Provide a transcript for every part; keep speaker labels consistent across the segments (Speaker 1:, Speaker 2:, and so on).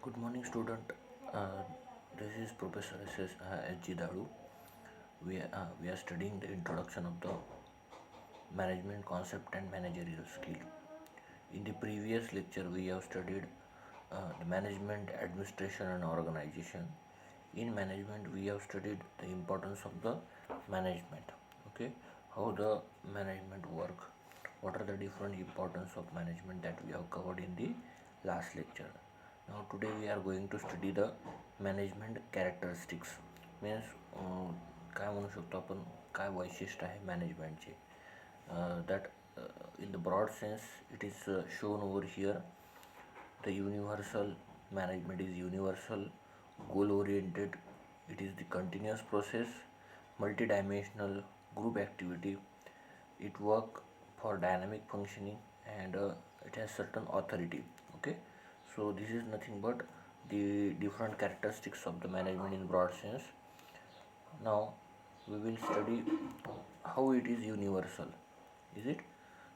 Speaker 1: Good morning, student. Uh, this is Professor S.G. Dadu. We are studying the introduction of the management concept and managerial skill. In the previous lecture, we have studied the management, administration, and organization. In management, we have studied the importance of the management. Okay, how the management work. What are the different importance of management that we have covered in the last lecture. Now today we are going to study the management characteristics. Means काय म्हणू शकतो आपण, काय वैशिष्ट्य आहे मॅनेजमेंटचे. That in the broad sense it is shown over here. The universal management is universal, goal oriented, it is the continuous process, multidimensional, group activity, it work for dynamic functioning, and it has certain authority. Okay, so this is nothing but the different characteristics of the management in broad sense. Now we will study how it is universal. Is it?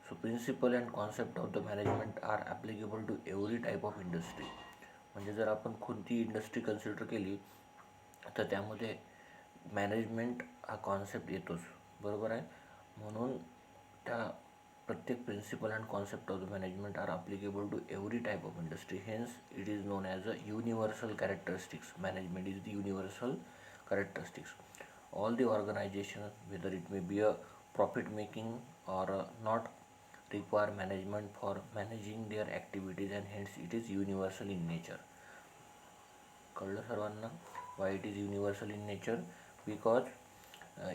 Speaker 1: So principle and concept of the management are applicable to every type of industry. म्हणजे जर आपण कोणती industry consider केली तर त्यामध्ये management हा concept येतोच, बरोबर आहे. म्हणून त्या प्रत्येक principle and concept of the management are applicable to every type of industry. Hence it is known as a universal characteristics. Management is the universal characteristics. All the organization, whether it may be a profit making or not, require management for managing their activities, and hence it is universal in nature. कळलं सर्वांना? Why it is universal in nature? Because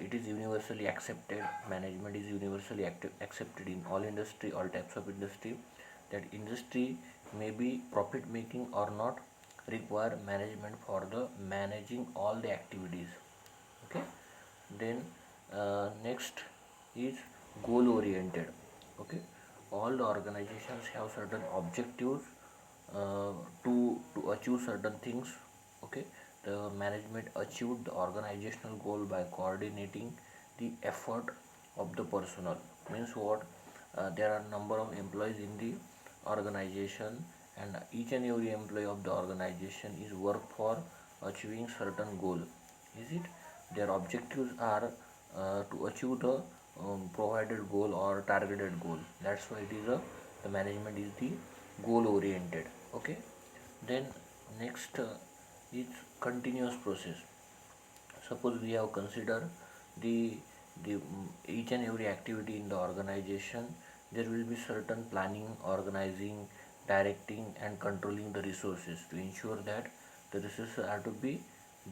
Speaker 1: it is universally accepted. Management is universally accepted in all industry, all types of industry. That industry may be profit making or not, require management for the managing all the activities. Okay, then next is goal oriented. Okay, all the organizations have certain objectives to achieve certain things. Okay, the management achieved the organizational goal by coordinating the effort of the personnel. Means what? There are number of employees in the organization, and each and every employee of the organization is work for achieving certain goal. Is it? Their objectives are to achieve the provided goal or targeted goal. That's why it is a the management is the goal oriented. Okay, then next is continuous process. Suppose we have considered the each and every activity in the organization, there will be certain planning, organizing, directing, and controlling the resources to ensure that the resources are to be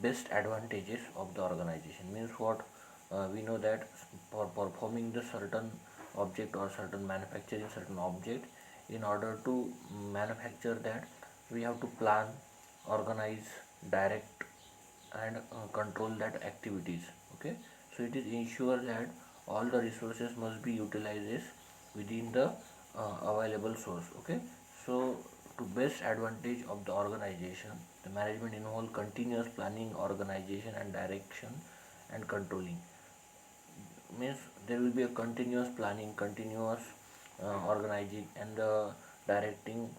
Speaker 1: best advantages of the organization. Means what? We know that for performing the certain object or certain manufacturing certain object, in order to manufacture that, we have to plan, organize, direct, and control that activities. Okay, so it is ensure that all the resources must be utilized within the available source. Okay, so to best advantage of the organization, the management involve continuous planning, organization, and direction, and controlling. Means there will be a continuous planning, continuous organizing, and directing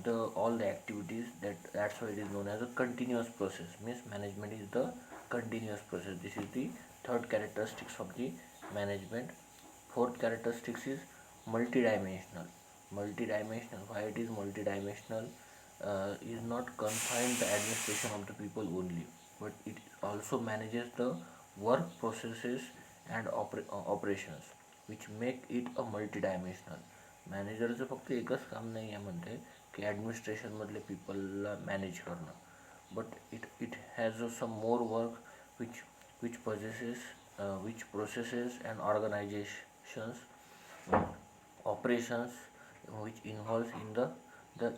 Speaker 1: the all the activities. That's why it is known as a continuous process. Means management is the continuous process. This is the third characteristics of the management. Fourth characteristics is multidimensional. Multidimensional, why it is multidimensional? Is not confined the administration of the people only, but it also manages the work processes and operations, which make it a multidimensional. मॅनेजरचं फक्त एकच काम नाही आहे म्हणते की ॲडमिनिस्ट्रेशनमधले पीपलला manage करणं, but it has some more work which possesses which processes and organizations operations which involves in the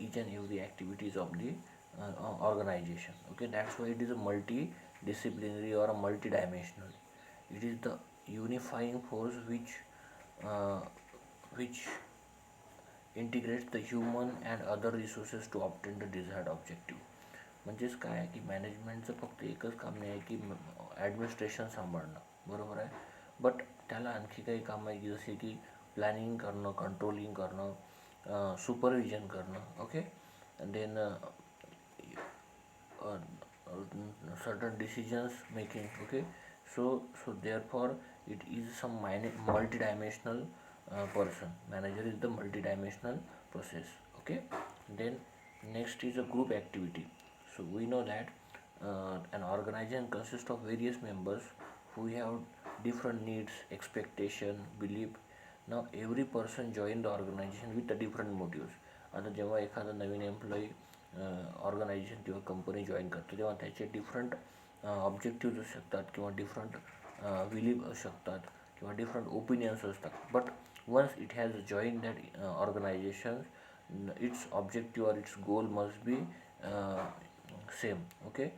Speaker 1: each and every activities of the organization. Okay, that's why it is a multidisciplinary or a multidimensional. It is the unifying force uh, which integrates the human and other resources to obtain the desired objective. म्हणजेच काय आहे की मॅनेजमेंटचं फक्त एकच काम नाही आहे की ॲडमिनिस्ट्रेशन सांभाळणं, बरोबर आहे, बट त्याला आणखी काही काम आहे की जसे की प्लॅनिंग करणं, कंट्रोलिंग करणं, सुपरविजन करणं. Okay, then uh, certain decisions making. Okay, so therefore it is some multi-dimensional person. Manager is the multi-dimensional process. Okay, then next is a group activity. So we know that an organization consists of various members who have different needs, expectation, belief. Now every person join the organization with the different motives. आता जेव्हा एखादा नवीन employee organisation किंवा company join करतो तेव्हा त्याचे different objectives असू शकतात किंवा डिफरंट बिलीफ असू शकतात किंवा डिफरंट ओपिनियन्स असतात. But once it has join that organization, its objective or its goal must be same. Okay,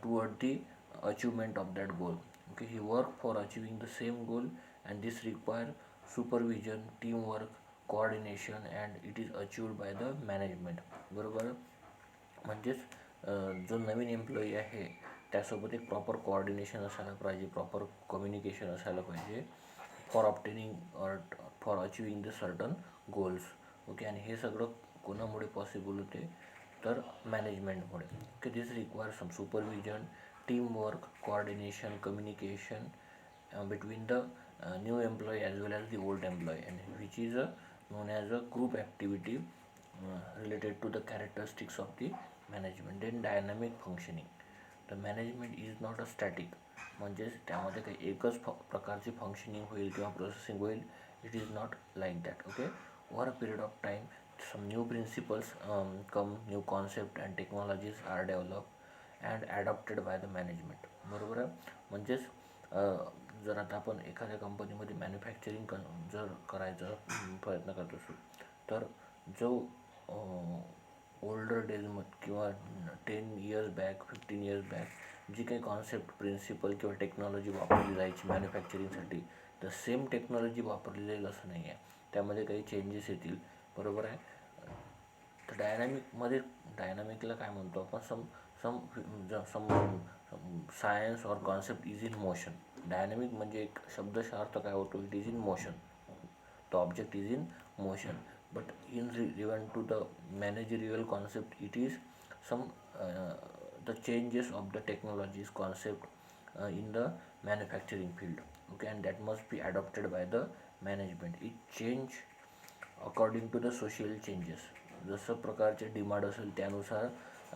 Speaker 1: toward the achievement of that goal. Okay, he work for achieving the same goal, and this require supervision, teamwork, coordination, and it is achieved by the management. बरोबर. म्हणजेच जो नवीन employee आहे त्यासोबत एक proper coordination असायला पाहिजे, proper communication असायला पाहिजे for obtaining or for achieving the certain goals. Okay, आणि हे सगळं कोणामुळे पॉसिबल होते तर मॅनेजमेंटमुळे. Okay, this require some supervision, teamwork, coordination, communication between the new employee as well as the old employee, and which is known as a group activity related to the characteristics of the management. Then dynamic functioning. The management is not a static, म्हणजेच त्यामध्ये काही एकच प्रकारची functioning होईल किंवा processing होईल. It is not like that. Okay, over a period of time some new principles come, new concept and technologies are developed and adopted by the management. बरोबर आहे. म्हणजेच जर आता आपण एखाद्या कंपनीमध्ये मॅन्युफॅक्चरिंग जर करायचा प्रयत्न करत असू तर जो ओल्डर डेजमध्ये किंवा 10 इयर्स बॅक, 15 इयर्स बॅक जी काही कॉन्सेप्ट, प्रिन्सिपल किंवा टेक्नॉलॉजी वापरली जायची मॅन्युफॅक्चरिंगसाठी, तर सेम टेक्नॉलॉजी वापरली जाईल असं नाही आहे. त्यामध्ये काही चेंजेस येतील. बरोबर आहे. तर डायनॅमिकला काय म्हणतो आपण, some science or concept is in motion. Dynamic म्हणजे एक शब्दशः अर्थ काय होतो, it is in motion. The object is in motion, but in relevant to the managerial concept, it is some the changes of the technologies concept in the manufacturing field. Okay, and that must be adopted by the management. It change according to the social changes. जसं प्रकारचे demand असेल त्यानुसार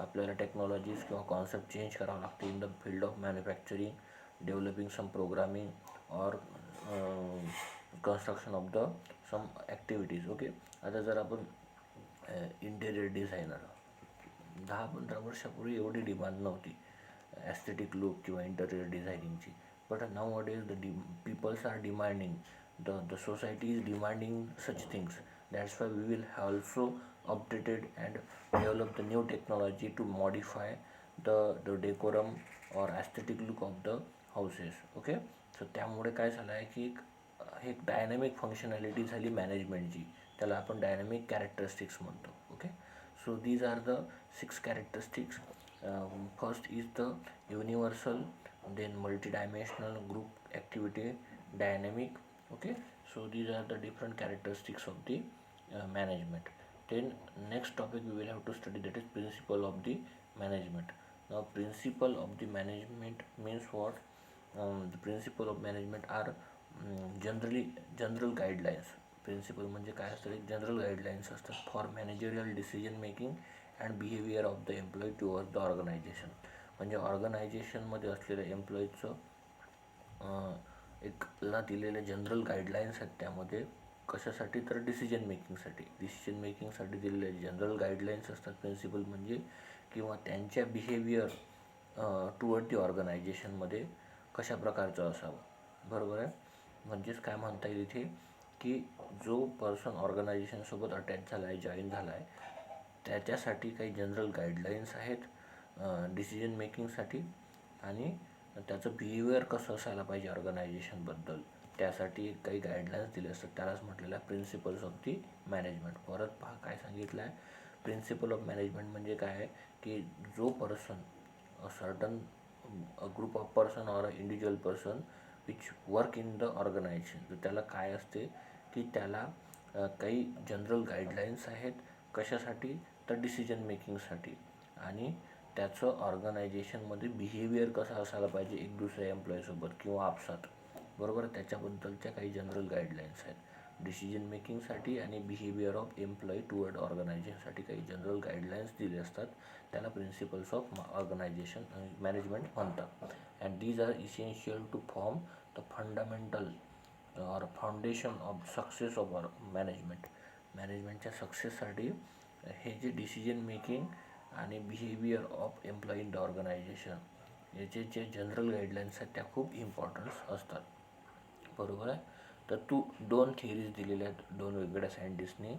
Speaker 1: आपल्याला technologies किंवा concept change करावं लागते in the field of manufacturing, developing some programming or construction of the some activities. Okay, आता जर आपण इंटेरियर डिझायनर 10-15 वर्षापूर्वी एवढी डिमांड नव्हती ॲस्थेटिक लुक किंवा इंटेरियर डिझायनिंगची. But nowadays peoples are demanding, the society is demanding such things. That's why we will also updated and develop the new technology to modify the decorum or aesthetic look of the houses. Okay, so त्यामुळे काय झालं आहे की एक dynamic functionality झाली मॅनेजमेंटची, त्याला आपण डायनॅमिक कॅरेक्टरिस्टिक्स म्हणतो. Okay, so these are the 6 characteristics. First is the universal, then multi-dimensional, group activity, dynamic. Okay, so these are the different characteristics of the management. Then next topic we will have to study, that is principle of the management. Now principle of the management means what? The principle of management are general guidelines. Principle म्हणजे काय असतं, general guidelines असतात for managerial decision making and behaviour of the employee toward the organization. म्हणजे ऑर्गनायझेशनमध्ये असलेल्या एम्प्लॉईचं एक ला दिलेले जनरल गाईडलाईन्स आहेत. त्यामध्ये कशासाठी तर डिसिजन मेकिंगसाठी दिलेले जनरल गाईडलाईन्स असतात प्रिन्सिपल म्हणजे, किंवा त्यांच्या बिहेवियर टुवर्ड दी ऑर्गनायझेशनमध्ये कशा प्रकारचं असावं. बरोबर आहे. म्हणजेच काय म्हणता येईल इथे की जो पर्सन ऑर्गनायझेशनसोबत अटॅच झाला आहे, जॉईन झाला आहे, त्याच्यासाठी काही जनरल गाईडलाईन्स आहेत डिसिजन मेकिंगसाठी, आणि त्याचं बिहेवियर कसं असायला पाहिजे ऑर्गनायझेशनबद्दल त्यासाठी काही गाईडलाईन्स दिले असतात. त्यालाच म्हटलेलं आहे प्रिन्सिपल्स ऑफ दी मॅनेजमेंट. परत पहा काय सांगितलं आहे, प्रिन्सिपल ऑफ मॅनेजमेंट म्हणजे काय आहे की जो person certain group of person or individual person which work in the organization, तर त्याला काय असते की त्याला काही जनरल गाईडलाईन्स आहेत कशासाठी तर डिसिजन मेकिंगसाठी, आणि त्याचं ऑर्गनायझेशनमध्ये बिहेवियर कसं असायला पाहिजे एक दुसऱ्या एम्प्लॉईसोबत किंवा आपसात, बरोबर. त्याच्याबद्दलच्या काही जनरल गाईडलाईन्स आहेत डिसिजन मेकिंगसाठी आणि बिहेवियर ऑफ एम्प्लॉई टुवर्ड ऑर्गनायझेशनसाठी काही जनरल गाईडलाईन्स दिले असतात. त्याला प्रिन्सिपल्स ऑफ ऑर्गनायझेशन मॅनेजमेंट म्हणतात. And these are essential to form the fundamental or foundation of success of मॅनेजमेंटच्या सक्सेससाठी हे जे डिसिजन मेकिंग आणि behaviour of employee in the organization याचे जे जनरल गाईडलाईन्स आहेत त्या खूप इम्पॉर्टन्स असतात, बरोबर आहे. तर दोन थिअरीज दिलेल्या आहेत दोन वेगवेगळ्या सायंटिस्टनी.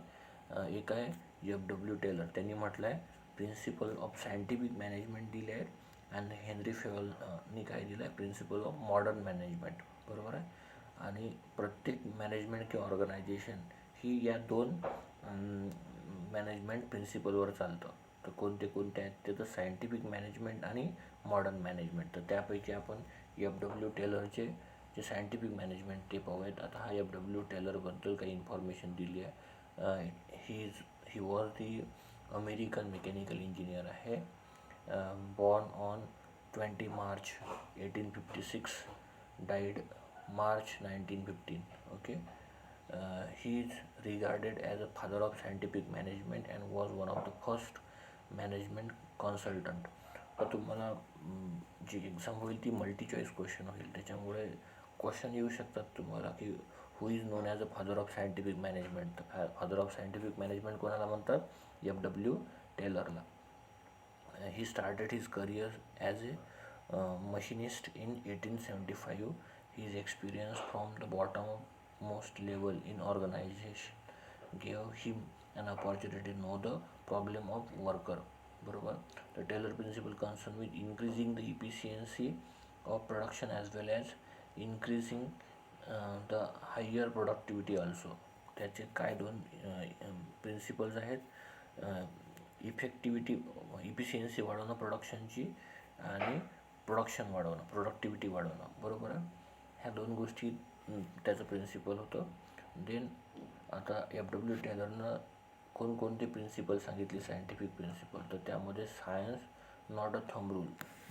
Speaker 1: एक आहे F.W. टेलर, त्यांनी म्हटलं आहे प्रिन्सिपल ऑफ सायंटिफिक मॅनेजमेंट दिले आहेत, आणि हेनरी फेवलनी काय दिलं आहे प्रिन्सिपल ऑफ मॉडर्न मॅनेजमेंट, बरोबर आहे. आणि प्रत्येक मॅनेजमेंट किंवा ऑर्गनायझेशन ही या दोन मॅनेजमेंट प्रिन्सिपलवर चालतं. तर कोणते कोणते आहेत ते तर सायंटिफिक मॅनेजमेंट आणि मॉडर्न मॅनेजमेंट. तर त्यापैकी आपण F.W. टेलरचे जे सायंटिफिक मॅनेजमेंट ते पाहूयात. आता हा F.W. टेलरबद्दल काही इन्फॉर्मेशन दिली आहे. He was the American mechanical engineer आहे. Born on 20 March 1856, died March 1915. Okay, he is regarded as a father of scientific management and was one of the first management consultant. तर तुम्हाला जी exam होईल ती multi choice question होईल, त्याच्यामुळे question येऊ शकतात तुम्हाला की who is known as a father of scientific management. तर फादर ऑफ सायंटिफिक मॅनेजमेंट कोणाला म्हणतात? F.W. टेलरला. He started his career as a machinist in 1875. His experience from the bottom-most level in organization gave him an opportunity to know the problem of worker. बरोबर. The Taylor principle concerned with increasing the efficiency of production as well as increasing the higher productivity also. त्याचे काय दोन principles आहेत? Efficiency वाढवणं प्रोडक्शनची आणि production वाढवणं, productivity वाढवणं, बरोबर आहे. ह्या दोन गोष्टी त्याचं प्रिन्सिपल होतं. देन आता F.W. टेलरनं कोणकोणते प्रिन्सिपल सांगितले सायंटिफिक प्रिन्सिपल, तर त्यामध्ये science not a thumb rule.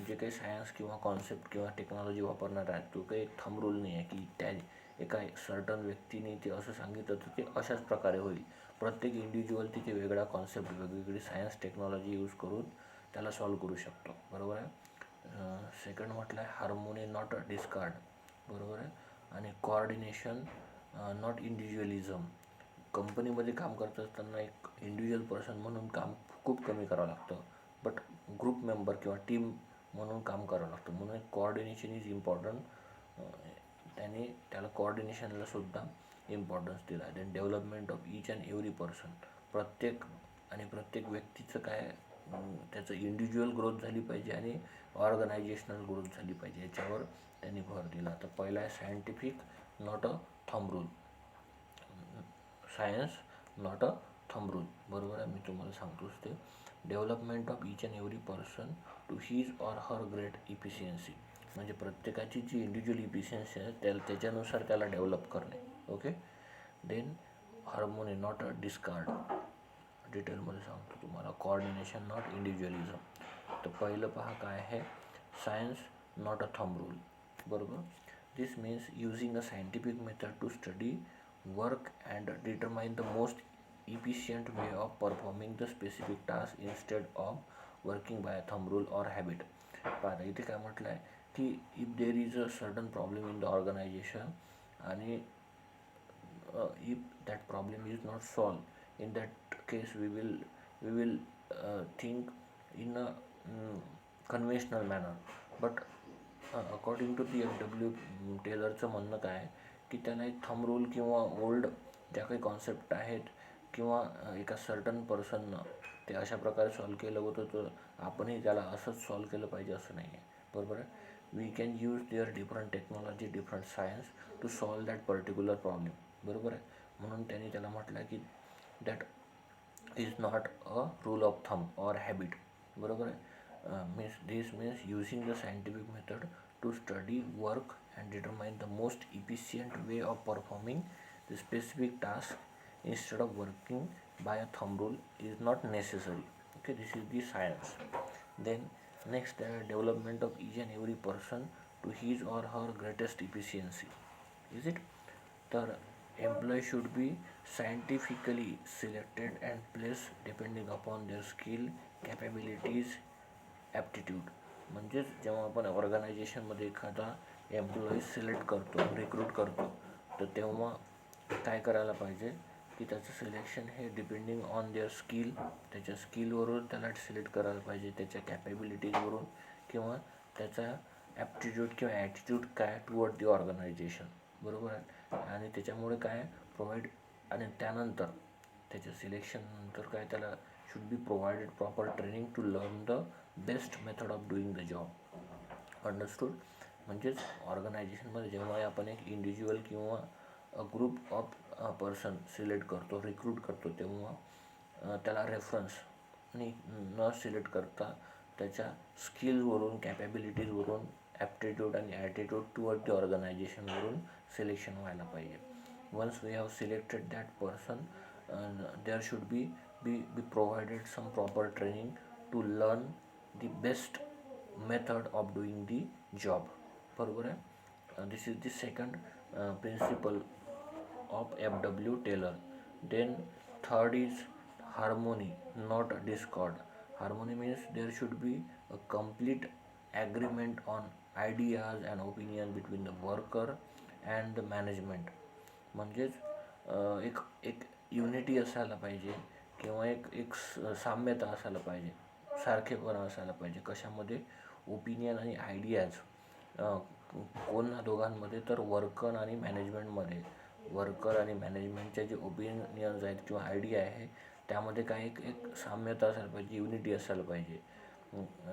Speaker 1: जे काही सायन्स किंवा कॉन्सेप्ट किंवा टेक्नॉलॉजी वापरणार आहे तो काही एक थंब रूल नाही आहे की त्या एका सर्टन व्यक्तीने ते असं सांगितलं तर ते अशाच प्रकारे होईल. प्रत्येक इंडिव्हिज्युअल तिथे वेगळा कॉन्सेप्ट वेगवेगळी सायन्स टेक्नॉलॉजी यूज करून त्याला सॉल्व करू शकतो, बरोबर आहे. सेकंड म्हटलं आहे हार्मोनी नॉट अ डिस्कार्ड, बरोबर आहे. आणि कोऑर्डिनेशन नॉट इंडिव्हिज्युअलिझम. कंपनीमध्ये काम करत असताना एक इंडिव्हिज्युअल पर्सन म्हणून काम खूप कमी करावं लागतं, बट ग्रुप मेंबर किंवा टीम म्हणून काम करावं लागतं, म्हणून एक कोऑर्डिनेशन इज इम्पॉर्टंट. त्याने त्याला कोऑर्डिनेशनला सुद्धा इम्पॉर्टन्स दिला. Then development of each and every person. प्रत्येक व्यक्तीचं काय त्याचं इंडिव्हिज्युअल ग्रोथ झाली पाहिजे आणि ऑर्गनायझेशनल ग्रोथ झाली पाहिजे, याच्यावर त्यांनी भर दिला. तर पहिला आहे scientific not a thumb rule. Science not a thumb rule, बरोबर आहे. मी तुम्हाला सांगतोच ते. Development of each and every person to his or her great efficiency. म्हणजे प्रत्येकाची जी इंडिव्हिज्युअल इफिशियन्सी आहे त्याच्यानुसार त्याला डेव्हलप करणे. Okay. Then harmony not a discord. डिटेलमध्ये सांगतो तुम्हाला. Coordination not individualism. तर पहिलं पहा काय आहे, science not a thumb rule, बरोबर. This means using a scientific method to study work and determine the most efficient way of performing the specific task instead of working by a thumb rule or habit. पाहता इथे काय म्हटलं आहे की if there is a certain problem in the organisation आणि if that problem is not solved, in that case we will think in a conventional manner. But according to the F.W. टेलरचं म्हणणं काय आहे की त्याला एक थंब रूल किंवा old ज्या काही कॉन्सेप्ट आहेत किंवा एका सर्टन पर्सननं ते अशा प्रकारे सॉल्व केलं होतं, तर आपणही त्याला असंच सॉल्व केलं पाहिजे असं नाही आहे, बरोबर आहे. We can use their different technology different science to solve that particular problem, बरोबर आहे. म्हणून त्यांनी त्याला म्हटलं की that is not a rule of thumb or habit, बरोबर आहे. This means using the scientific method to study work and determine the most efficient way of performing the specific task instead of working by a thumb rule is not necessary. Okay, this is the science. Then next, development of each and every person to his or her greatest efficiency. Is it? The employee should be scientifically selected and placed depending upon their skill, capabilities, aptitude. म्हणजेच जेव्हा आपण ऑर्गनायझेशनमध्ये एखादा employee select करतो, recruit करतो, तर तेव्हा काय करायला पाहिजे की त्याचं सिलेक्शन हे डिपेंडिंग ऑन देअर स्किल, त्याच्या स्किलवरून त्याला सिलेक्ट करायला पाहिजे, त्याच्या कॅपेबिलिटीजवरून किंवा त्याचा ॲप्टिट्यूड किंवा ॲटिट्यूड काय टुवर्ड दी ऑर्गनायझेशन. बरोबर आहे. आणि त्याच्यामुळे काय प्रोव्हाइड, आणि त्यानंतर त्याच्या सिलेक्शननंतर काय त्याला should be provided proper training to learn the best method of doing the job. Understood. म्हणजेच ऑर्गनायझेशनमध्ये जेव्हा आपण एक इंडिव्हिज्युअल किंवा ग्रुप ऑफ पर्सन सिलेक्ट करतो, रिक्रूट करतो, तेव्हा त्याला रेफरन्स न सिलेक्ट करता त्याच्या स्किलवरून, कॅपॅबिलिटीजवरून, ॲप्टिट्यूड आणि ॲटिट्यूड टुवर्ड द ऑर्गनायझेशनवरून सिलेक्शन व्हायला पाहिजे. Once we have selected that person, there should be provided some proper training to learn the best method of doing the job. बरोबर आहे. This is the second principle of F.W. Taylor. Then third is harmony, not discord. Harmony means there should be a complete agreement on ideas and opinion between the worker and the management. म्हणजेच एक एक unity असायला पाहिजे किंवा एक एक साम्यता असायला पाहिजे, सारखेपणा असायला पाहिजे. कशामध्ये? ओपिनियन आणि आयडियाज. कोण दोघांमध्ये? तर वर्कर आणि मॅनेजमेंटमध्ये. वर्कर आणि मॅनेजमेंटचे जे ओपिनियन्स आहेत किंवा आयडिया आहे त्यामध्ये काय एक एक साम्यता असायला पाहिजे, युनिटी असायला पाहिजे.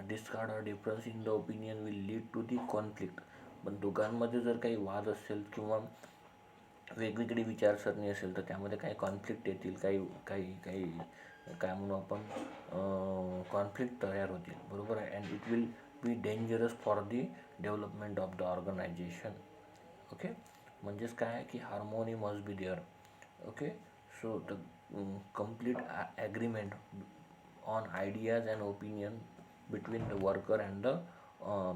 Speaker 1: Discord or difference in the opinion will lead to the conflict. पण दोघांमध्ये जर काही वाद असेल किंवा वेगवेगळी विचारसरणी असेल तर त्यामध्ये काही कॉन्फ्लिक्ट येतील, काही काही काही काय म्हणू आपण, कॉन्फ्लिक्ट तयार होतील. बरोबर आहे. And it will be dangerous for the development of the organization. Okay. म्हणजेच काय आहे की harmony must be there. Okay. So the complete agreement on ideas and opinion between the worker and the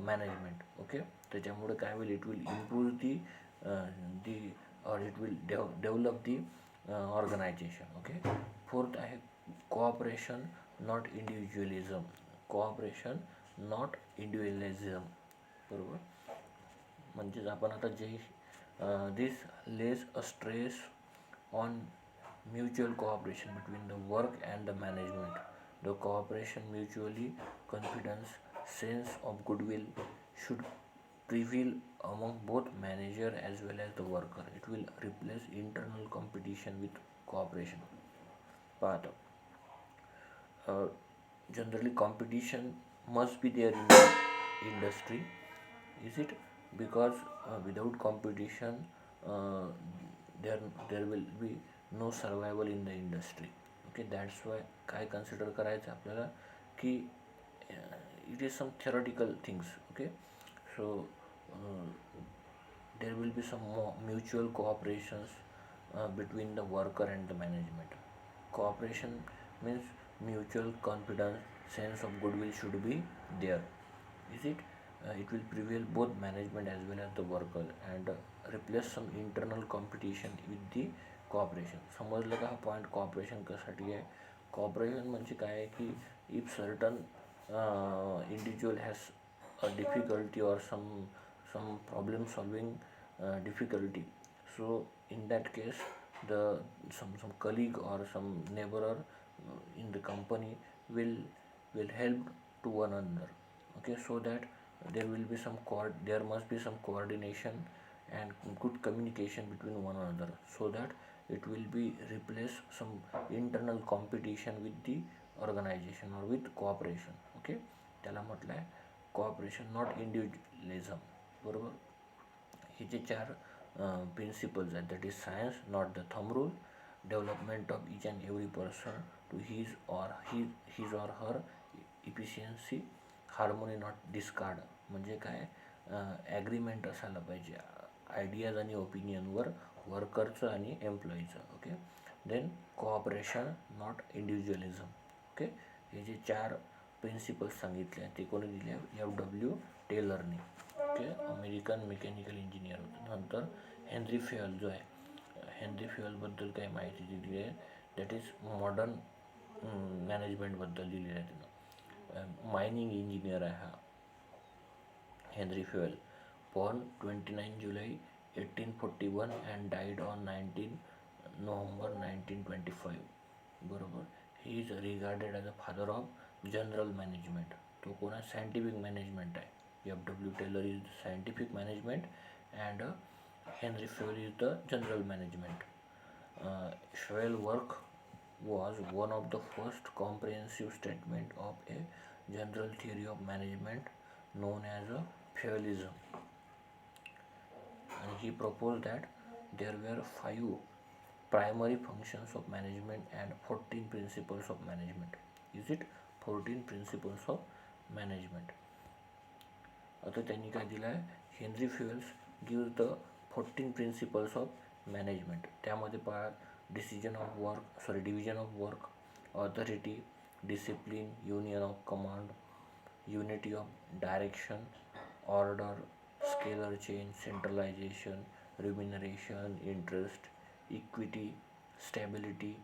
Speaker 1: management. Okay. त्याच्यामुळे काय होईल? It will improve the or it will develop the organization. Okay. Fourth आहे cooperation not individualism. Cooperation not individualism. बरोबर. म्हणजेच आपण आता जे this lays a stress on mutual cooperation between the work and the management. The cooperation, mutually confidence, sense of goodwill should prevail among both manager as well as the worker. It will replace internal competition with cooperation. Path. Generally competition must be there in the industry. Is it? Because without competition there will be no survival in the industry. Okay. That's why काय consider करायचं आपल्याला की it is some theoretical things. Okay. So there will be some more mutual cooperations between the worker and the management. Cooperation means mutual confidence, sense of goodwill should be there. Is it? It will prevail both management as well as the worker and replace some internal competition with the cooperation. समजलं का हा point? Corporation कशासाठी आहे? Corporation म्हणजे काय आहे की if certain individual has a difficulty or some problem solving difficulty, so in that case the some colleague or some neighbor in the company will help to one another. Okay. So that there will be there must be some coordination and good communication between one another, so that it will be replace some internal competition with the organization or with cooperation. Okay. त्याला म्हटलं आहे corporation not individualism. बरोबर. हे जे चार principles आहेत, that is science not the thumb rule, development of each and every person to his or her efficiency, harmony not discord. म्हणजे काय? ॲग्रीमेंट असायला पाहिजे आयडियाज आणि ओपिनियनवर वर्करचं आणि एम्प्लॉईचं. Okay. Then cooperation not individualism. Okay. हे जे चार प्रिन्सिपल्स सांगितले. ते कोणी दिले? FW टेलरने. ओके, अमेरिकन मेकॅनिकल इंजिनियर होते. नंतर हेनरी फेयल जो आहे, हेनरी फेयलबद्दल काही माहिती दिली आहे. दॅट इज मॉडर्न मॅनेजमेंटबद्दल दिलेलं आहे त्यानं. मायनिंग इंजिनियर आहे हा Henry Fayol. born 29 July 1841 and died on 19 November 1925. बरोबर. He is regarded as a father of general management. तो कोण आहे? सायंटिफिक मॅनेजमेंट आहे. FW Taylor is scientific management and Henry Fayol is the general management. Fayol work was one of the first comprehensive statement of a general theory of management known as a Fayalism. And he proposed that there were 5 primary functions of management and 14 principles of management. Is it 14 principles of management? आता त्यांनी काय दिलं आहे? Henry Fayol's gives the 14 principles of management. त्यामध्ये पहा, division of work, authority, discipline, union of command, unity of direction, order, scalar chain, centralisation, remuneration, interest, equity, stability,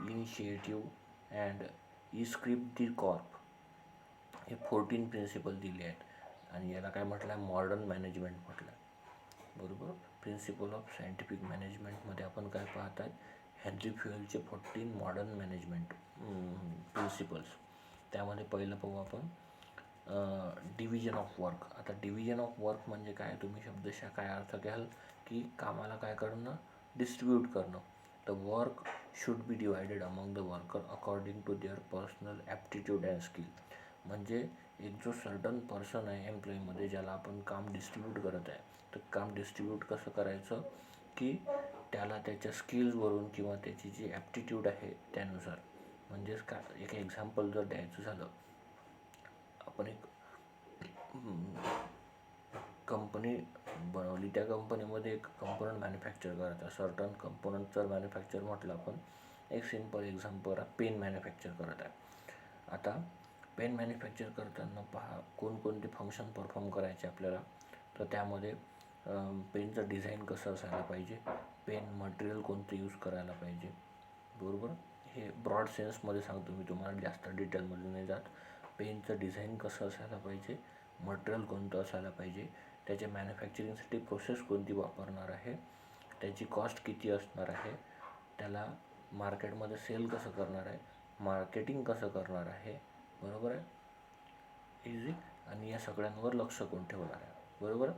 Speaker 1: initiative and esprit de corps. हे 14 principal दिले आहेत. आणि याला काय म्हटलं आहे? मॉडर्न मॅनेजमेंट म्हटलं आहे. बरोबर. प्रिन्सिपल ऑफ सायंटिफिक मॅनेजमेंटमध्ये आपण काय पाहतात? हेनरी फेयलचे 14 मॉडर्न मॅनेजमेंट प्रिन्सिपल्स. त्यामध्ये पहिलं पाहू आपण डिव्हिजन ऑफ वर्क. आता डिव्हिजन ऑफ वर्क म्हणजे काय? तुम्ही शब्दशः काय अर्थ घ्याल की कामाला काय करणं? डिस्ट्रीब्यूट करणं. The work should be divided among the worker according to their personal aptitude and skill. म्हणजे एक जो सर्टन पर्सन आहे एम्प्लॉईमध्ये, ज्याला आपण काम डिस्ट्रीब्यूट करत आहे, तर काम डिस्ट्रीब्यूट कसं करायचं की त्याला त्याच्या स्किल्सवरून किंवा त्याची जी ॲप्टिट्यूड आहे त्यानुसार. म्हणजेच काय, एक एक्झाम्पल जर द्यायचं झालं, आपण एक कंपनी बनवली, त्या कंपनीमध्ये एक कंपोनंट मॅन्युफॅक्चर करत आहे. सर्टन कंपोनंट जर मॅन्युफॅक्चर म्हटलं आपण, एक सिम्पल एक्झाम्पल, पेन मॅन्युफॅक्चर करत आहे. आता पेन मॅन्युफॅक्चर करताना पहा, कोणकोणते फंक्शन परफॉर्म करायचे आपल्याला. तर त्यामध्ये पेनचं डिझाईन कसं असायला पाहिजे, पेन मटेरियल कोणतं यूज करायला पाहिजे. बरोबर. हे ब्रॉड सेन्समध्ये सांगतो मी तुम्हाला, जास्त डिटेलमध्ये नाही जात. पेनचं डिझाईन कसं असायला पाहिजे, मटेरियल कोणतं असायला पाहिजे, त्याच्या मॅन्युफॅक्चरिंगसाठी प्रोसेस कोणती वापरणार आहे, त्याची कॉस्ट किती असणार आहे, त्याला मार्केटमध्ये सेल कसं करणार आहे, मार्केटिंग कसं करणार आहे. बरोबर आहे. इझी. आणि या सगळ्यांवर लक्ष कोण ठेवणार आहे. बरोबर.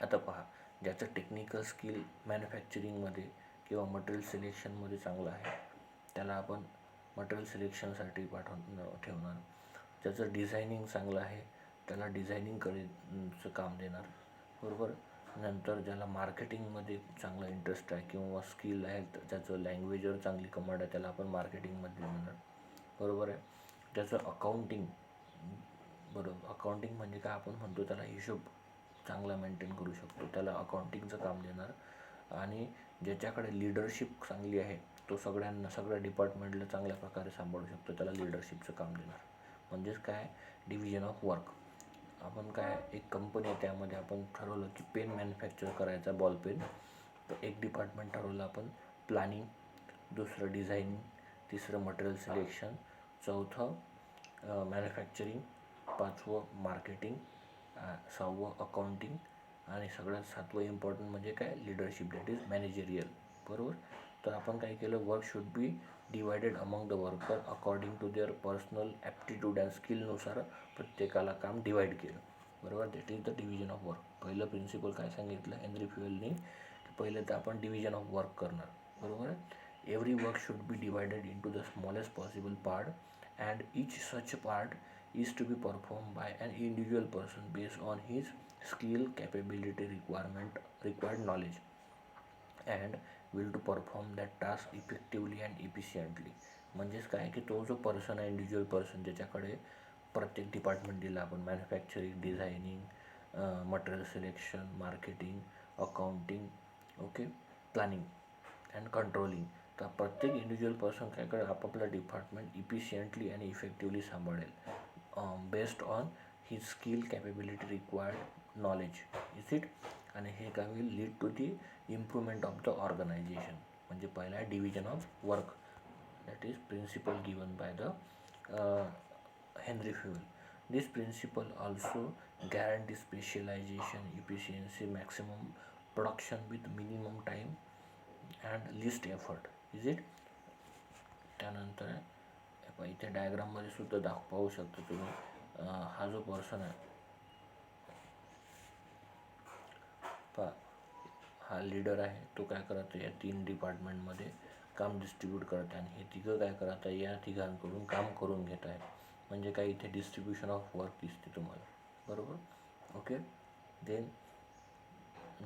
Speaker 1: आता पहा, ज्याचं टेक्निकल स्किल मॅन्युफॅक्चरिंगमध्ये किंवा मटेरियल सिलेक्शनमध्ये चांगलं आहे, त्याला आपण मटेरियल सिलेक्शनसाठी ठेवणार. ज्याचं डिझायनिंग चांगलं आहे, त्याला डिझायनिंगचं काम देणार. बरोबर. नंतर ज्याला मार्केटिंगमध्ये चांगला इंटरेस्ट आहे किंवा स्किल आहे, ज्याचं लँग्वेजवर चांगली कमांड आहे, त्याला आपण मार्केटिंगमध्ये देणार. बरोबर आहे. त्याचं अकाउंटिंग, बरोबर, अकाउंटिंग म्हणजे काय आपण म्हणतो, त्याला हिशोब चांगला मेंटेन करू शकतो, त्याला अकाउंटिंगचं काम देणार. आणि ज्याच्याकडे लिडरशिप चांगली आहे, तो सगळ्या डिपार्टमेंटला चांगल्या प्रकारे सांभाळू शकतो, त्याला लिडरशिपचं काम देणार. म्हणजेच काय? Division of work. आपण काय, एक कंपनी आहे, त्यामध्ये आपण ठरवलं की पेन मॅन्युफॅक्चर करायचा, बॉल पेन. तर एक डिपार्टमेंट ठरवलं आपण प्लॅनिंग, दुसरं डिझायनिंग, तिसरं मटेरियल सिलेक्शन, चौथं मॅन्युफॅक्चरिंग, पाचवं मार्केटिंग, सहावं अकाउंटिंग आणि सगळ्यात सातवं इम्पॉर्टंट म्हणजे काय? Leadership, that is managerial. बरोबर. तर आपण काय केलं? Work should be divided among the worker according to their personal aptitude and स्किलनुसार प्रत्येकाला काम डिवाईड केलं. बरोबर. That is the division of work. पहिलं प्रिन्सिपल काय सांगितलं हेनरी फेयलनी, की पहिले तर आपण डिव्हिजन ऑफ वर्क करणार. बरोबर आहे. Every work should be divided into the smallest possible part and each such part is to be performed by an individual person based on his skill, capability, required knowledge and will to perform that task effectively and efficiently. म्हणजेच काय की तो जो person आहे, individual person, ज्याच्याकडे प्रत्येक department दिला आपण, manufacturing, designing, material selection, marketing, accounting, okay, planning and controlling. तर प्रत्येक इंडिव्हिज्युअल पर्सन काय करेल? आपापला डिपार्टमेंट इफिशियंटली आणि इफेक्टिवली सांभाळेल. Based on his skill capability required knowledge is it. आणि हे काय will lead to the improvement of the organization. म्हणजे पहिला आहे division of work, that is principle given by the Henry Fayol. This principle also guarantees specialization, efficiency, maximum production with minimum time and least effort. Is it? त्यानंतर इथे डायग्राममध्ये सुद्धा पाहू शकता तुम्ही. हा जो पर्सन आहे हा लीडर आहे, तो काय करत आहे या 3 डिपार्टमेंटमध्ये काम डिस्ट्रीब्यूट करत आहे आणि हे तिघं काय करत आहे या तिघांकडून काम करून घेत आहेत. म्हणजे काय इथे डिस्ट्रीब्युशन ऑफ वर्क दिसते तुम्हाला, बरोबर. ओके. देन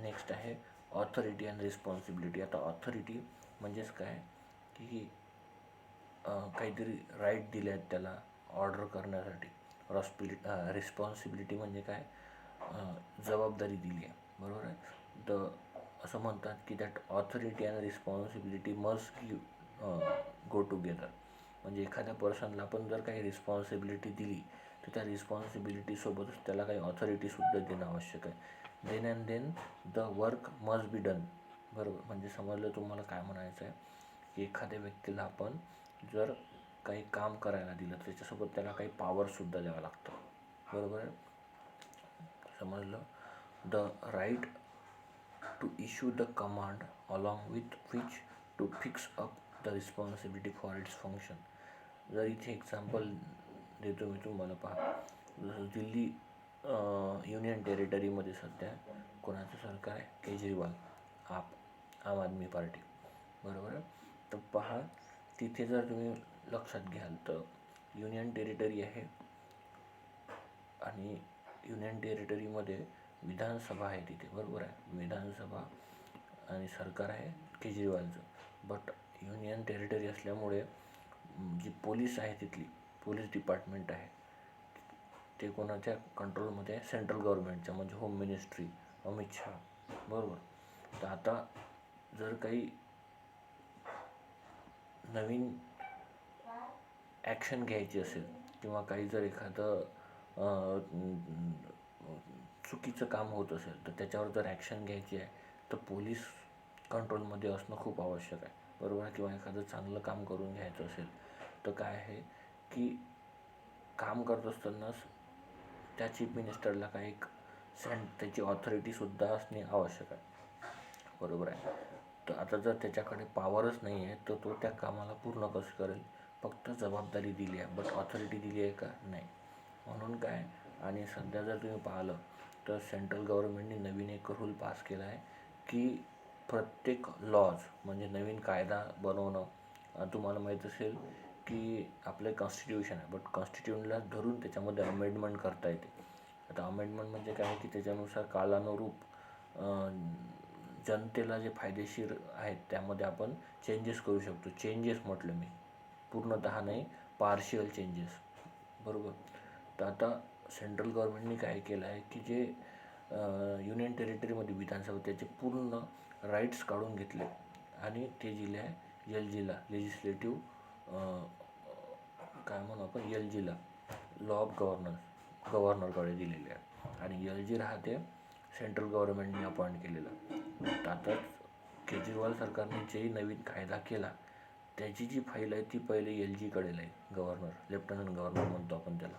Speaker 1: नेक्स्ट आहे ऑथॉरिटी अँड रिस्पॉन्सिबिलिटी. आता ऑथॉरिटी म्हणजेच काय की काहीतरी राईट दिले आहेत त्याला ऑर्डर करण्यासाठी. रिस्पॉन्सिबिलिटी म्हणजे काय जबाबदारी दिली आहे, बरोबर आहे. तर असं म्हणतात की that authority and responsibility must go together. म्हणजे एखाद्या पर्सनला पण जर काही रिस्पॉन्सिबिलिटी दिली तर त्या रिस्पॉन्सिबिलिटीसोबतच त्याला काही ऑथॉरिटीसुद्धा देणं आवश्यक आहे. Then and then the work must be done, बरोबर. म्हणजे समजलं तुम्हाला काय म्हणायचं आहे की एखाद्या व्यक्तीला आपण जर काही काम करायला दिलं तर त्याच्यासोबत त्याला काही पॉवरसुद्धा द्यावं लागतं, बरोबर आहे. समजलं. The right to issue the command along with which to fix up the responsibility for its function. जर इथे एक्झाम्पल देतो मी तुम्हाला, पहा. जसं दिल्ली युनियन टेरिटरीमध्ये सध्या कोणाचं सरकार आहे, केजरीवाल, आम आदमी पार्टी, बरोबर आहे. तर पहा तिथे जर तुम्ही लक्षात घ्याल तर युनियन टेरिटरी आहे आणि युनियन टेरिटरीमध्ये विधानसभा आहे तिथे, बरोबर आहे. विधानसभा आणि सरकार आहे केजरीवालचं. बट युनियन टेरिटरी असल्यामुळे जी पोलीस आहे तिथली पोलीस डिपार्टमेंट आहे ते कोणाच्या कंट्रोलमध्ये आहे, सेंट्रल गव्हर्नमेंटच्या, म्हणजे होम मिनिस्ट्री, अमित शहा, बरोबर. तर आता जर काही नवीन ॲक्शन घ्यायची असेल किंवा काही जर एखादं चुकीचं काम होत असेल तर त्याच्यावर जर ॲक्शन घ्यायची आहे तर पोलीस कंट्रोलमध्ये असणं खूप आवश्यक आहे, बरोबर. किंवा एखादं चांगलं काम करून घ्यायचं असेल तर काय आहे की काम करत असतानाच त्या चीफ मिनिस्टरला काही एक त्याची ऑथॉरिटीसुद्धा असणे आवश्यक आहे, बरोबर आहे. तर आता जर त्याच्याकडे पॉवरच नाही आहे तर तो त्या कामाला पूर्ण कसं करेल. फक्त जबाबदारी दिली आहे बट ऑथॉरिटी दिली आहे का, नाही. म्हणून काय, आणि सध्या जर तुम्ही पाहिलं तर सेंट्रल गव्हर्नमेंटने नवीन एक रूल पास केला आहे की प्रत्येक लॉज म्हणजे नवीन कायदा बनवणं. तुम्हाला माहीत असेल की आपलं कॉन्स्टिट्यूशन आहे बट कॉन्स्टिट्यूशनला धरून त्याच्यामध्ये अमेंडमेंट करता येते. आता अमेंडमेंट म्हणजे काय की त्याच्यानुसार कालानुरूप जनतेला जे फायदेशीर आहेत त्यामध्ये आपण चेंजेस करू शकतो. चेंजेस म्हटलं मी, पूर्णतः नाही, पार्शियल चेंजेस, बरोबर. तर आता सेंट्रल गव्हर्नमेंटने काय केलं आहे की जे युनियन टेरिटरीमध्ये विधानसभा त्याचे पूर्ण राईट्स काढून घेतले आणि ते दिले आहे एल जीला, लेजिस्लेटिव्ह काय म्हणू आपण, एल जीला, लॉ ऑफ गव्हर्नरकडे दिलेले आहे. आणि एल जी राहते सेंट्रल गव्हर्नमेंटने अपॉइंट केलेलं. तर आता केजरीवाल सरकारने जे नवीन कायदा केला त्याची जी फाईल आहे ती पहिले एल जीकडे आहे, गव्हर्नर, लेफ्टनंट गव्हर्नर म्हणतो आपण त्याला.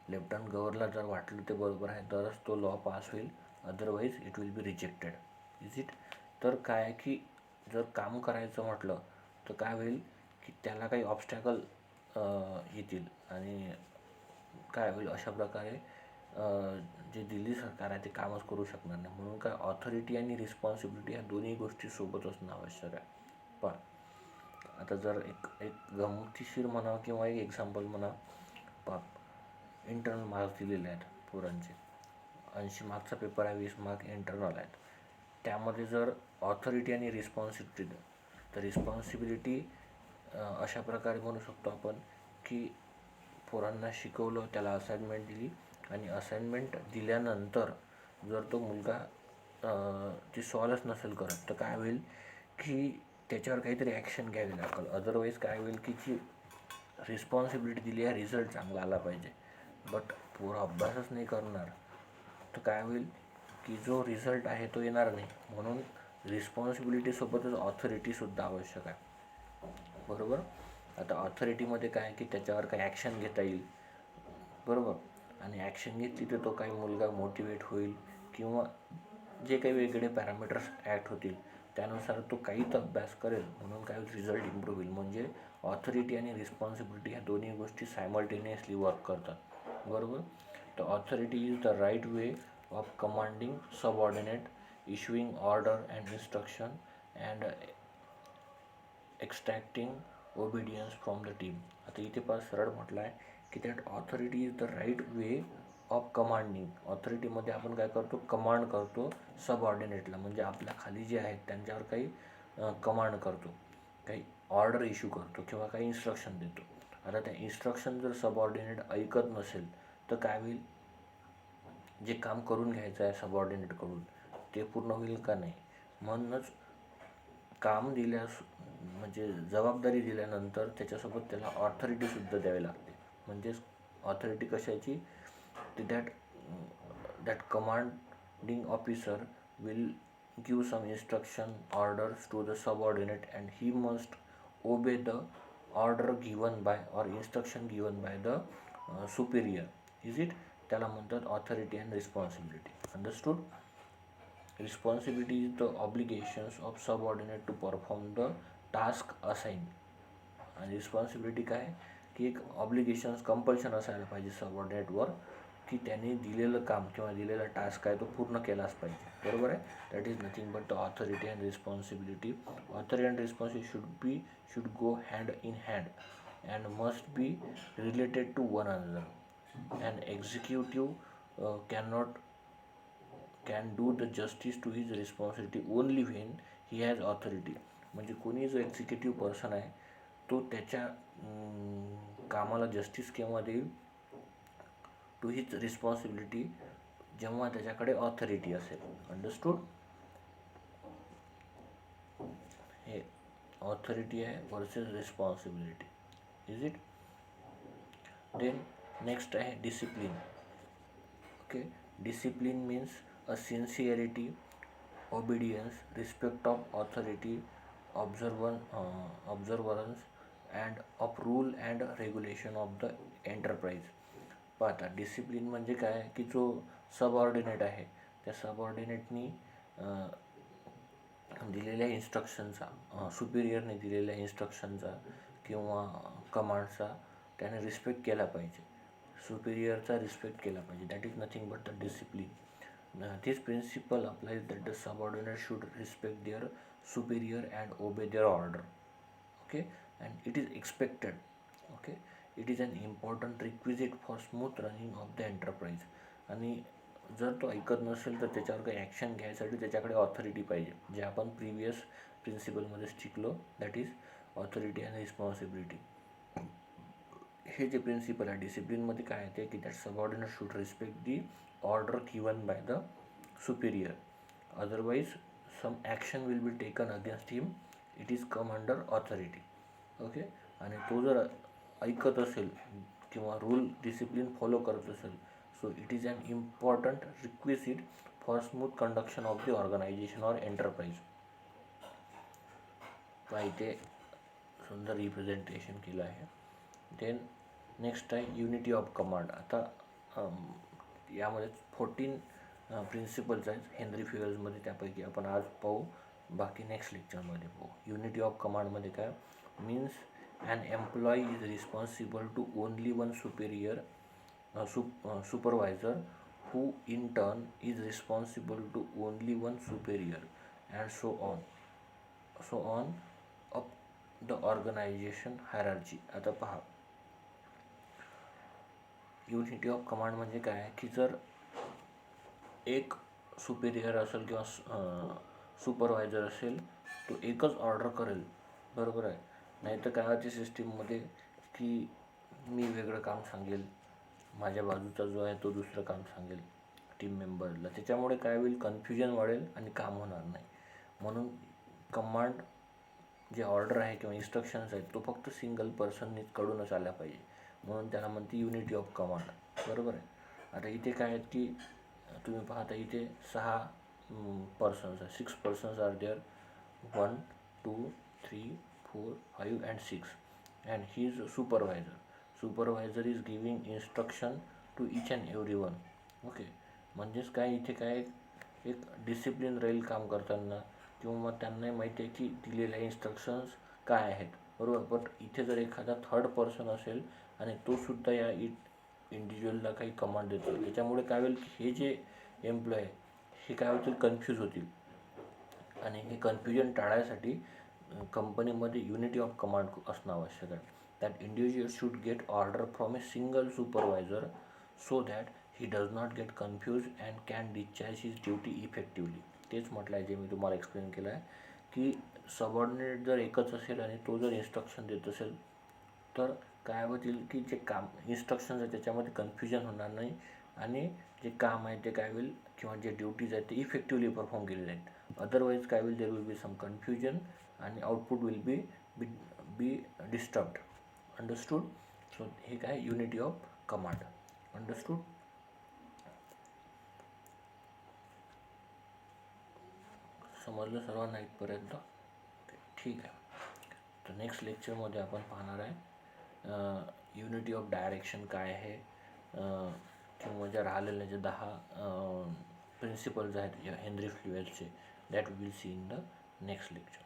Speaker 1: लेफ्टनंट गव्हर्नरला जर वाटलं ते बरोबर आहे तरच तो लॉ पास होईल, otherwise it will be rejected, is it. तर काय आहे की जर काम करायचं म्हटलं तर काय होईल की त्याला काही ऑब्स्टॅकल येतील आणि काय होईल अशा प्रकारे जे दिल्ली सरकार आहे ते कामच करू शकणार नाही. म्हणून काय ऑथॉरिटी आणि रिस्पॉन्सिबिलिटी ह्या दोन्ही गोष्टी सोबत असणं आवश्यक आहे. पण आता जर एक गमतीशीर म्हणा किंवा एक एक्झाम्पल म्हणा, इंटरनल मार्क्स दिलेले आहेत पोरांचे, 80 मार्क्सचा पेपर आहे, 20 मार्क इंटरनल आहेत. त्यामध्ये जर ऑथॉरिटी आणि रिस्पॉन्सिबिलिटी, तर रिस्पॉन्सिबिलिटी अशा प्रकारे म्हणू शकतो आपण की पोरांना शिकवलं, त्याला असाइनमेंट दिली आणि असाइनमेंट दिल्यानंतर जर तो मुलगा ती सॉल्वच नसेल करत तर काय होईल की त्याच्यावर काहीतरी ॲक्शन घ्यावी लागेल. अदरवाईज काय होईल की जी रिस्पॉन्सिबिलिटी दिली आहे, रिझल्ट चांगला आला पाहिजे. बट पोरं अभ्यासच नाही करणार तर काय होईल की जो रिझल्ट आहे तो येणार नाही. म्हणून रिस्पॉन्सिबिलिटीसोबतच ऑथॉरिटीसुद्धा आवश्यक आहे. बरोबर. आता ऑथॉरिटीमध्ये काय आहे की त्याच्यावर काही ॲक्शन घेता येईल. बरोबर. आणि ॲक्शन घेतली तर तो काही मुलगा मोटिवेट होईल किंवा जे काही वेगळे पॅरामीटर्स ॲड होतील त्यानुसार तो काहीच अभ्यास करेल. म्हणून काय रिझल्ट इम्प्रूव्ह होईल. म्हणजे ऑथॉरिटी आणि रिस्पॉन्सिबिलिटी ह्या दोन्ही गोष्टी सायमल्टेनियसली वर्क करतात. बरोबर. तर authority is the right way of commanding subordinate, issuing order and instruction and extracting obedience from the team. आता इथे पास सरळ म्हटलं आहे की that authority is the right way of commanding. ऑथॉरिटीमध्ये आपण काय करतो, कमांड करतो सबऑर्डिनेटला, म्हणजे आपल्या खाली जे आहेत त्यांच्यावर काही कमांड करतो, काही ऑर्डर इश्यू करतो किंवा काही इन्स्ट्रक्शन देतो. आता त्या इन्स्ट्रक्शन जर सबऑर्डिनेट ऐकत नसेल तर काय होईल, जे काम करून घ्यायचं आहे सबऑर्डिनेटकडून ते पूर्ण होईल का नाही. म्हणूनच काम दिल्यास म्हणजे जबाबदारी दिल्यानंतर त्याच्यासोबत त्याला ऑथॉरिटीसुद्धा द्यावी लागते. म्हणजेच ऑथॉरिटी कशाची, ती that commanding officer will give some instruction orders to the subordinate and he must obey the order given by or instruction given by the superior. Is it. त्याला म्हणतात authority and responsibility. Understood. Responsibility is the obligations of subordinate to perform the task assigned. आणि responsibility काय की एक obligations, compulsion असायला पाहिजे सबऑर्डिनेटवर की त्यांनी दिलेलं काम किंवा दिलेला टास्क आहे तो पूर्ण केलाच पाहिजे. बरोबर आहे. That is nothing but the authority and responsibility. Authority and responsibility should go hand in hand and must be related to one another. An executive can do the justice to his responsibility only when he has authority. म्हणजे कोणी जो executive person आहे तो त्याच्या कामाला justice केव्हा देईल, to his responsibility, जेव्हा त्याच्याकडे ऑथॉरिटी असेल. अंडरस्टूड. हे ऑथॉरिटी आहे versus responsibility. Is it. Then next आहे discipline. Okay. Discipline means a sincerity, obedience, respect of authority, observance and of rule and regulation of the enterprise. पाहता discipline म्हणजे काय की जो सबऑर्डिनेट आहे त्या सबऑर्डिनेटनी दिलेल्या इन्स्ट्रक्शनचा, सुपिरियरने दिलेल्या इन्स्ट्रक्शनचा किंवा कमांडचा त्याने रिस्पेक्ट केला पाहिजे. सुपिरियरचा रिस्पेक्ट केला पाहिजे. That is nothing but the discipline. This principle applies that the subordinate should respect their superior and obey their order. Okay, and it is expected. Okay, it is an important requisite for smooth running of the enterprise. आणि जर तो ऐकत नसेल तर त्याच्यावर काही action घ्यायसाठी त्याच्याकडे ऑथॉरिटी पाहिजे, जे आपण प्रिव्हियस प्रिन्सिपलमध्ये शिकलो. That is authority and responsibility. हे जे प्रिन्सिपल आहे डिसिप्लिनमध्ये काय आहे ते की that subordinate should respect the order given by the superior, otherwise some action will be taken against him. It is come under authority. Okay. आणि तो जर ऐकत असेल किंवा रूल डिसिप्लिन फॉलो करत असेल, so it is an important requisite for smooth conduction of the organization or enterprise. इथे सुंदर रिप्रेझेंटेशन केलं आहे. देन नेक्स्ट आहे युनिटी ऑफ कमांड. आता यामध्ये 14 प्रिन्सिपल्स आहेत हेनरी फिगर्समध्ये, त्यापैकी आपण आज पाहू, बाकी नेक्स्ट लेक्चरमध्ये पाहू. युनिटी ऑफ कमांडमध्ये काय means an employee is responsible to only one superior supervisor who in turn is responsible to only one superior and so on up the organization hierarchy. आता पहा युनिटी ऑफ कमांड म्हणजे काय की जर एक Superior असेल किंवा सुपरवायझर असेल तो एकच ऑर्डर करेल. बरोबर आहे. नाही तर काळाच्या सिस्टीममध्ये की मी वेगळं काम सांगेल, माझ्या बाजूचा जो आहे तो दुसरं काम सांगेल टीम मेंबरला, त्याच्यामुळे काय होईल कन्फ्युजन वाढेल आणि काम होणार नाही. म्हणून कमांड जे ऑर्डर आहे किंवा इन्स्ट्रक्शन्स आहेत तो फक्त सिंगल पर्सननीच कडूनच आला पाहिजे, म्हणून त्याला म्हणते युनिटी ऑफ कमांड. बरोबर आहे. आता इथे काय आहेत की तुम्ही पाहता इथे 6 पर्सन्स आहे, 6 persons are there, 1 2 3 4 5 and 6, and he is supervisor. Supervisor is giving instruction to each and every one. Okay, म्हणजेच काय इथे काय एक डिसिप्लिन राहील काम करताना, किंवा मग त्यांनाही माहिती आहे की दिलेल्या इन्स्ट्रक्शन्स काय आहेत. बरोबर. बट इथे जर एखादा थर्ड पर्सन असेल आणि तो सुद्धा या इंडिव्हिज्युअलला काही कमांड देतो, त्याच्यामुळे काय होईल की हे जे एम्प्लॉय हे काय होतील, कन्फ्यूज होतील. आणि हे कन्फ्युजन टाळायसाठी कंपनीमध्ये युनिटी ऑफ कमांड असणं आवश्यक आहे. That individual should gate order from a single supervisor so that he does not get confuse and can discharge his duty effectively. तेच म्हटलं आहे जे मी तुम्हाला एक्सप्लेन केलं आहे की सबऑर्डिनेट जर एकच असेल आणि तो जर इन्स्ट्रक्शन देत असेल तर काय होतील की जे काम इन्स्ट्रक्शन्स आहेत त्याच्यामध्ये कन्फ्युजन होणार नाही, आणि जे काम आहे ते काय होईल किंवा जे ड्युटीज आहेत ते इफेक्टिवली परफॉर्म केले जाईल. अदरवाईज काय होईल, there will be some confusion आणि output will be disturbed. Understood. So हे काय युनिटी ऑफ कमांड. अंडरस्टूड. समजलं सर्वांना इथपर्यंत? ठीक आहे. तर नेक्स्ट लेक्चरमध्ये आपण पाहणार आहे युनिटी ऑफ डायरेक्शन काय आहे, किंवा ज्या राहिलेल्या जे 10 प्रिन्सिपल्स आहेत हेनरी फ्लुएलचे, that will see in the next lecture.